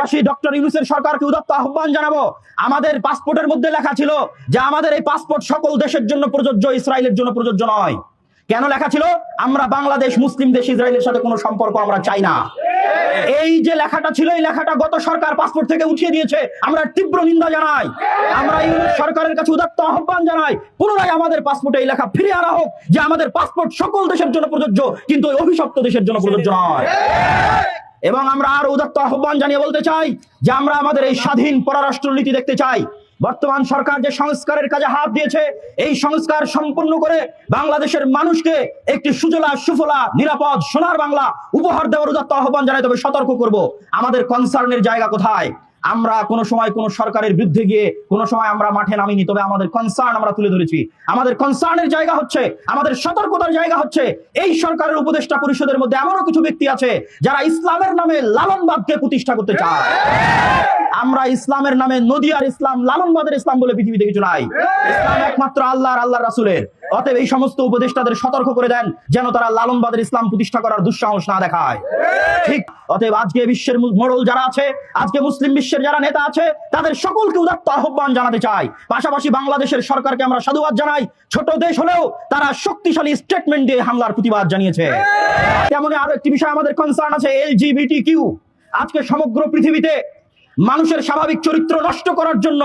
পাশাপাশি ডক্টর ইউনূসের সরকারকে উদাত্ত আহ্বান জানাবো, আমাদের পাসপোর্টের মধ্যে লেখা ছিল যে আমাদের এই পাসপোর্ট সকল দেশের জন্য প্রযোজ্য, ইসরায়েলের জন্য প্রযোজ্য নয়। কেন লেখা ছিল? আমরা বাংলাদেশ মুসলিম দেশ, ইসরায়েলের সাথে কোনো সম্পর্ক আমরা চাই না। এই যে লেখাটা ছিল, এই লেখাটা গত সরকার পাসপোর্ট থেকে উঠিয়ে দিয়েছে। আমরা তীব্র নিন্দা জানাই। আমরা ইউনূস সরকারের কাছে উদাত্ত আহ্বান জানাই, পুনরায় আমাদের পাসপোর্টে এই লেখা ফিরিয়ে আনা হোক যে আমাদের পাসপোর্ট সকল দেশের জন্য প্রযোজ্য, কিন্তু ওই অভিশপ্ত দেশের জন্য প্রযোজ্য নয়। এবং আমরা আরো উদাত্ত আহ্বান জানিয়ে বলতে চাই যে আমরা আমাদের এই স্বাধীন পররাষ্ট্রনীতি দেখতে চাই। বর্তমান সরকার যে সংস্কারের কাজে হাত দিয়েছে, এই সংস্কার সম্পূর্ণ করে বাংলাদেশের মানুষকে একটি সুজলা সুফলা নিরাপদ সোনার বাংলা উপহার দেওয়ার উদাত্ত আহ্বান জানাই। তবে সতর্ক করব, আমাদের কনসার্নের জায়গা কোথায়। আমরা কোনো সময় কোনো সরকারের বিরুদ্ধে গিয়ে কোনো সময় আমরা মাঠে নামিনি, তবে আমাদের কনসার্ন আমরা তুলে ধরেছি। আমাদের কনসার্নের জায়গা হচ্ছে, আমাদের সতর্কতার জায়গা হচ্ছে, এই সরকারের উপদেষ্টা পরিষদের মধ্যে এমনও কিছু ব্যক্তি আছে যারা ইসলামের নামে লালনবাদকে প্রতিষ্ঠা করতে চায়। আমরা ইসলামের নামে নদিয়ার ইসলাম, লালনবাদের ইসলাম বলে পৃথিবীতে কিছু নাই। ইসলাম একমাত্র আল্লাহর, আল্লাহর রাসূলের। অতএব এই সমস্ত উপদেষ্টাদের সতর্ক করে দেন যেন তারা লালনবাদের ইসলাম প্রতিষ্ঠা করার দুঃসাহস না দেখায়। ঠিক। অতএব আজকে বিশ্বের মোড়ল যারা আছে, আজকে মুসলিম বিশ্বের যারা নেতা আছে, তাদের সকলকে উদাত্ত আহ্বান জানাতে চাই। পাশাপাশি বাংলাদেশের সরকারকে আমরা সাধুবাদ জানাই। ছোট দেশ হলেও তারা শক্তিশালী স্টেটমেন্ট দিয়ে হামলার প্রতিবাদ জানিয়েছে। তেমনি আরো একটি বিষয় আমাদের কনসার্ন আছে, LGBT। আজকে সমগ্র পৃথিবীতে মানুষের স্বাভাবিক চরিত্র নষ্ট করার জন্য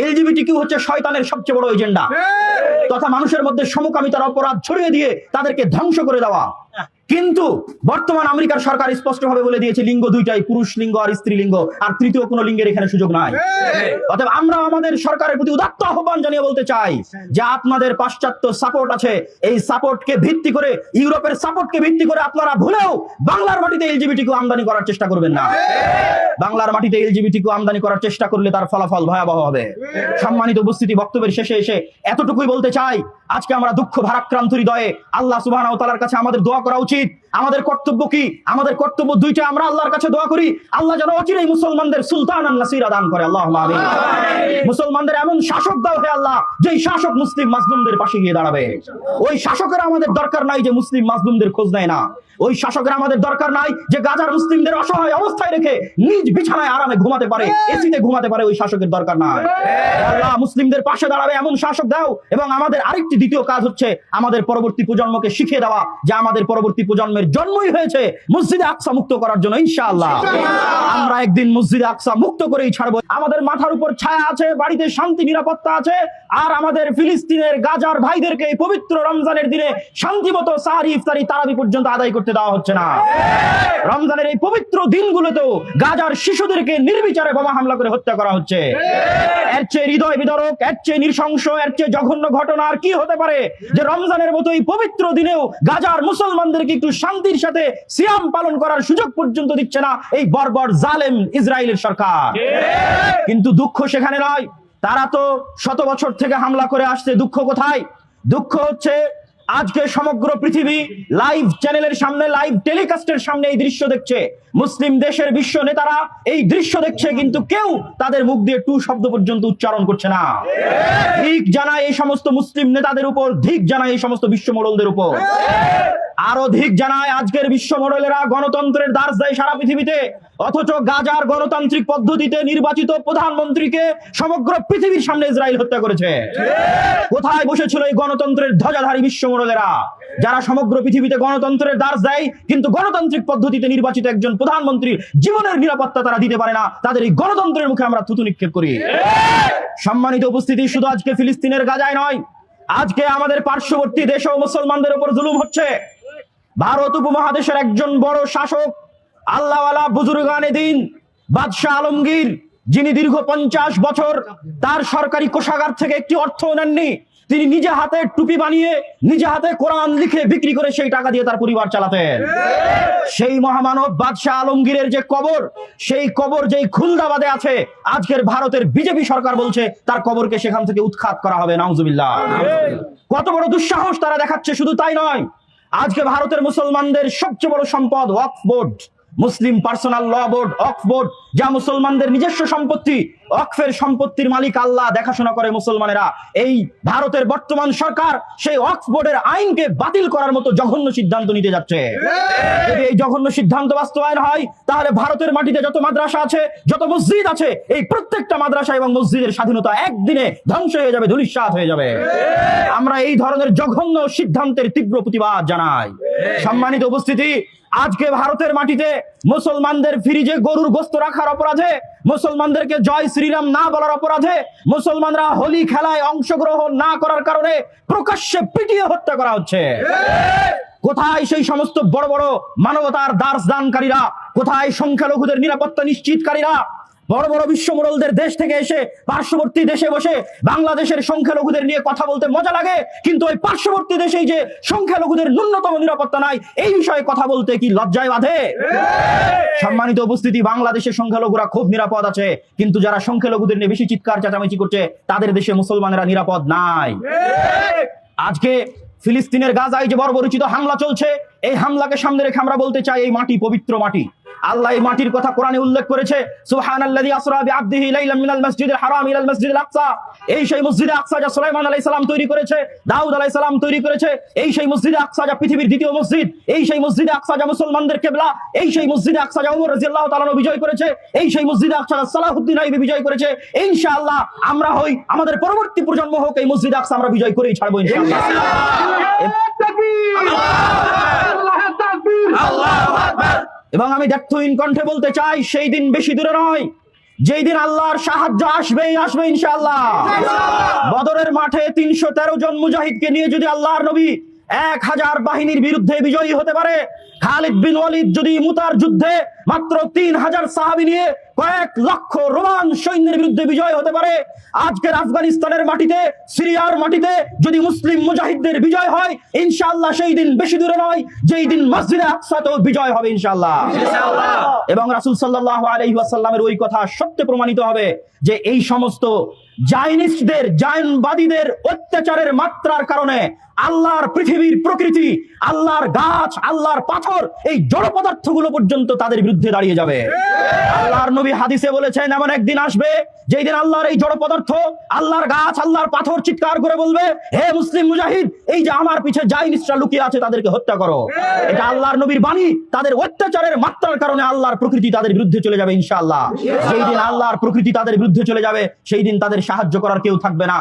LGBT হচ্ছে শয়তানের সবচেয়ে বড় এজেন্ডা, তথা মানুষের মধ্যে সমকামিতার অপরাধ ছড়িয়ে দিয়ে তাদেরকে ধ্বংস করে দেওয়া। কিন্তু বর্তমান আমেরিকার সরকার স্পষ্টভাবে বলে দিয়েছে লিঙ্গ দুইটাই, পুরুষ লিঙ্গ আর স্ত্রী লিঙ্গ, আর তৃতীয় কোনো লিঙ্গের এখানে সুযোগ নাই। অতএব আমরা আমাদের সরকারের প্রতি উদাত্ত আহ্বান জানিয়ে বলতে চাই যে আপনাদের পাশ্চাত্য সাপোর্ট আছে, এই সাপোর্টকে ভিত্তি করে, ইউরোপের সাপোর্টকে ভিত্তি করে আপনারা ভুলেও বাংলার মাটিতে LGBT আমদানি করার চেষ্টা করবেন না। বাংলার মাটিতে LGBT আমদানি করার চেষ্টা করলে তার ফলাফল ভয়াবহ হবে। সম্মানিত উপস্থিতি, বক্তব্যের শেষে এসে এতটুকুই বলতে চাই, আজকে আমরা দুঃখ ভারাক্রান্ত হৃদয়ে আল্লাহ সুবহানাহু ওয়া তাআলার কাছে আমাদের দোয়া করা উচিত। আমাদের কর্তব্য কি? আমাদের কর্তব্য দুইটা। আমরা আল্লাহর কাছে দোয়া করি আল্লাহ যেন অচিরেই মুসলমানদের সুলতানান নাসিরা দান করে। আল্লাহুম্মা আমিন। মুসলমানদের এমন শাসক দাও হে আল্লাহ, যেই শাসক মুসলিম মাজলুমদের পাশে গিয়ে দাঁড়াবে। ওই শাসকের আমাদের দরকার নাই যে মুসলিম মাজলুমদের খোঁজ নেয় না। ওই শাসকের আমাদের দরকার নাই যে গাজার মুসলিমদের অসহায় অবস্থায় রেখে নিজ বিছানায় আরামে ঘুমাতে পারে, এসিতে ঘুমাতে পারে। ওই শাসকের দরকার নাই। আল্লাহ মুসলিমদের পাশে দাঁড়াবে এমন শাসক দাও। এবং আমাদের আরেকটি দ্বিতীয় কাজ হচ্ছে আমাদের পরবর্তী প্রজন্মকে শিখিয়ে দেওয়া যে আমাদের পরবর্তী প্রজন্মের জন্মই হয়েছে মসজিদে আকসা মুক্ত করার জন্য। ইনশাআল্লাহ আমরা একদিন মসজিদে আকসা মুক্ত করেই ছাড়বো। আমাদের মাথার উপর ছায়া আছে, বাড়িতে শান্তি নিরাপত্তা আছে, আর আমাদের ফিলিস্তিনের গাজার ভাইদেরকে এই পবিত্র রমজানের দিনে শান্তিমতো সাহরি ইফতারি তারাবি পর্যন্ত আদায় করতে দেওয়া হচ্ছে না। রমজানের এই পবিত্র দিনগুলোতেও গাজার শিশুদেরকে নির্বিচারে বোমা হামলা করে হত্যা করা হচ্ছে। এর চেয়ে হৃদয় বিদারক, এর চেয়ে নৃশংস, এর চেয়ে জঘন্য ঘটনা আর কি হতে পারে যে রমজানের মতো এই পবিত্র দিনেও গাজার মুসলমানদেরকে একটু শান্তির সাথে সিয়াম পালন করার সুযোগ পর্যন্ত দিচ্ছে না এই বর্বর জালেম ইসরায়েলের সরকার। কিন্তু দুঃখ সেখানে নয়, তারা তো শত বছর থেকে হামলা করে আসছে। দুঃখ কোথায়? দুঃখ হচ্ছে আজকে সমগ্র পৃথিবী লাইভ চ্যানেলের সামনে, লাইভ টেলিকাস্টের সামনে এই দৃশ্য দেখছে। মুসলিম দেশের বিশ্ব নেতারা এই দৃশ্য দেখছে, কিন্তু কেউ তাদের মুখ দিয়ে টু শব্দ পর্যন্ত উচ্চারণ করছে না। ধিক জানায় এই সমস্ত মুসলিম নেতাদের উপর, ধিক জানায় এই সমস্ত বিশ্ব মোড়লদের উপর। আরো ধিক জানায় আজকের বিশ্ব মোড়লেরা গণতন্ত্রের দাস দেয় সারা পৃথিবীতে, অথচ গাজার গণতান্ত্রিক পদ্ধতিতে নির্বাচিত প্রধানমন্ত্রীকে সমগ্র পৃথিবীর সামনে ইসরায়েল হত্যা করেছে। কোথায় বসেছিল এই গণতন্ত্রের ধ্বজাধারী বিশ্ব মোড়লেরা, যারা সমগ্র পৃথিবীতে গণতন্ত্রের দাস দেয়, কিন্তু গণতান্ত্রিক পদ্ধতিতে নির্বাচিত একজন প্রধানমন্ত্রীর জীবনের নিরাপত্তা তারা দিতে পারে না। তাদের এই গণতন্ত্রের মুখে আমরা থুতু নিক্ষেপ করি। সম্মানিত উপস্থিতি, শুধু আজকে ফিলিস্তিনের গাজায় নয়, আজকে আমাদের পার্শ্ববর্তী দেশেও মুসলমানদের উপর জুলুম হচ্ছে। ভারত উপমহাদেশের একজন বড় শাসক আল্লাহওয়ালা বুজুর্গানে দিন বাদশাহ আলমগীর, যিনি দীর্ঘ 50 বছর তার সরকারি কোষাগার থেকে একটি অর্থ নেননি, তিনি নিজে হাতে টুপি বানিয়ে, নিজে হাতে কোরআন লিখে বিক্রি করে সেই টাকা দিয়ে তার পরিবার চালাতেন। সেই মহামানব বাদশাহ আলমগীরের যে কবর, সেই কবর যেই খুলদাবাদে আছে, আজকের ভারতের বিজেপি সরকার বলছে তার কবরকে সেখান থেকে উৎখাত করা হবে। নাউজুবিল্লাহ। কত বড় দুঃসাহস তারা দেখাচ্ছে। শুধু তাই নয়, আজকে ভারতের মুসলমানদের সবচেয়ে বড় সম্পদ ওয়াকফ বোর্ড, মুসলিম পার্সোনাল ল বোর্ড, ওয়াকফ বোর্ড, যা মুসলমানদের নিজস্ব সম্পত্তি, ওয়াকফের সম্পত্তির মালিক আল্লাহ, দেখাশোনা করে মুসলমানেরা। এই ভারতের বর্তমান সরকার সেই ওয়াকফ বোর্ডের আইনকে বাতিল করার মতো জঘন্য সিদ্ধান্ত নিতে যাচ্ছে। যদি এই জঘন্য সিদ্ধান্ত বাস্তবায়ন হয়, তাহলে ভারতের মাটিতে যত মাদ্রাসা আছে, যত মসজিদ আছে, এই প্রত্যেকটা মাদ্রাসা এবং মসজিদের স্বাধীনতা একদিনে ধ্বংস হয়ে যাবে, ধূলিসাৎ হয়ে যাবে। আমরা এই ধরনের জঘন্য সিদ্ধান্তের তীব্র প্রতিবাদ জানাই। সম্মানিত উপস্থিতি, আজকে ভারতের মাটিতে মুসলমানদের ফ্রিজে গরুর গোশত রাখার অপরাধে, মুসলমানদেরকে জয় শ্রীরাম না বলার অপরাধে, মুসলমানরা হোলি খেলায় অংশগ্রহণ না করার কারণে প্রকাশ্যে পিটিয়ে হত্যা করা হচ্ছে। কোথায় সেই সমস্ত বড় বড় মানবতার দার্স দানকারীরা? কোথায় সংখ্যালঘুদের নিরাপত্তা নিশ্চিতকারীরা? বড় বড় বিশ্বমোড়লদের দেশ থেকে এসে পার্শ্ববর্তী দেশে বসে বাংলাদেশের সংখ্যালঘুদের নিয়ে কথা বলতে মজা লাগে, কিন্তু ওই পার্শ্ববর্তী দেশেই যে সংখ্যালঘুদের ন্যূনতম নিরাপত্তা নাই, এই বিষয়ে কথা বলতে কি লজ্জায় বাধে? সম্মানিত উপস্থিতি, বাংলাদেশের সংখ্যালঘুরা খুব নিরাপদ আছে, কিন্তু যারা সংখ্যালঘুদের নিয়ে বেশি চিৎকার চেঁচামেচি করছে, তাদের দেশে মুসলমানেরা নিরাপদ নাই। আজকে ফিলিস্তিনের গাজায় যে বর্বরোচিত হামলা চলছে, এই হামলাকে সামনে রেখে আমরা বলতে চাই, এই মাটি পবিত্র মাটি। আল্লাহ এই মাটির কথা কোরআনে উল্লেখ করেছে, সুবহানাল্লাযী আসরা বিআবদিহি লাইলাম মিনাল মাসজিদিল হারাম ইলাল মাসজিদিল আকসা। এই সেই মসজিদে আকসা যা সুলাইমান আলাইহিস সালাম তৈরি করেছে, দাউদ আলাইহিস সালাম তৈরি করেছে। এই সেই মসজিদে আকসা যা পৃথিবীর দ্বিতীয় মসজিদ। এই সেই মসজিদে আকসা যা মুসলমানদের কিবলা। এই সেই মসজিদে আকসা যা ওমর রাদিয়াল্লাহু তাআলা বিজয় করেছে। এই সেই মসজিদে আকসা যা সালাহুদ্দিন আইয়ুবী বিজয় করেছে। ইনশাআল্লাহ আমরা হই, আমাদের পরবর্তী প্রজন্ম হোক, এই মসজিদে আকসা আমরা বিজয় করেই ছাড়বো ইনশাআল্লাহ। আল্লাহু আকবার। এবং আমি দ্ব্যর্থহীন কণ্ঠে বলতে চাই, সেই দিন বেশি দূরে নয়, যেই দিন আল্লাহর সাহায্য আসবেই আসবে ইনশাআল্লাহ। বদরের মাঠে 313 জন মুজাহিদকে নিয়ে যদি আল্লাহর নবী 1000 বাহিনীর বিরুদ্ধে বিজয়ী হতে পারে, খালিদ বিন ওয়ালিদ যদি মুতার যুদ্ধে মাত্র 3000 সাহাবী নিয়ে কয়েক লক্ষ রোমান সৈন্যের বিরুদ্ধে বিজয় হতে পারে, আজকের আফগানিস্তানের মাটিতে, সিরিয়ার মাটিতে যদি মুসলিম মুজাহিদদের বিজয় হয়, ইনশাআল্লাহ সেই দিন বেশি দূরে নয়, যেই দিন মসজিদে আকসাতেও বিজয় হবে ইনশাআল্লাহ। এবং রাসূল সাল্লাল্লাহু আলাইহি ওয়াসাল্লামের ওই কথা সত্য প্রমাণিত হবে যে এই সমস্ত জায়নিস্টদের, জায়নবাদীদের অত্যাচারের মাত্রার কারণে আল্লাহর পৃথিবীর প্রকৃতি, আল্লাহর গাছ, আল্লাহর পাথর, এই জড় পদার্থগুলো পর্যন্ত তাদের বিরুদ্ধে দাঁড়িয়ে যাবে। আল্লাহর নবী হাদিসে বলেছেন, এমন একদিন আসবে যেই দিন আল্লাহর এই জড় পদার্থ, আল্লাহর গাছ, আল্লাহর পাথর চিৎকার করে বলবে, হে মুসলিম মুজাহিদ, এই যে আমার পিছে জায়নিস্টরা লুকিয়ে আছে, তাদেরকে হত্যা করো। এটা আল্লাহর নবীর বাণী। তাদের অত্যাচারের মাত্রার কারণে আল্লাহর প্রকৃতি তাদের বিরুদ্ধে চলে যাবে ইনশাআল্লাহ। যেই দিন আল্লাহর প্রকৃতি তাদের বিরুদ্ধে চলে যাবে, সেই দিন তাদের সাহায্য করার কেউ থাকবে না।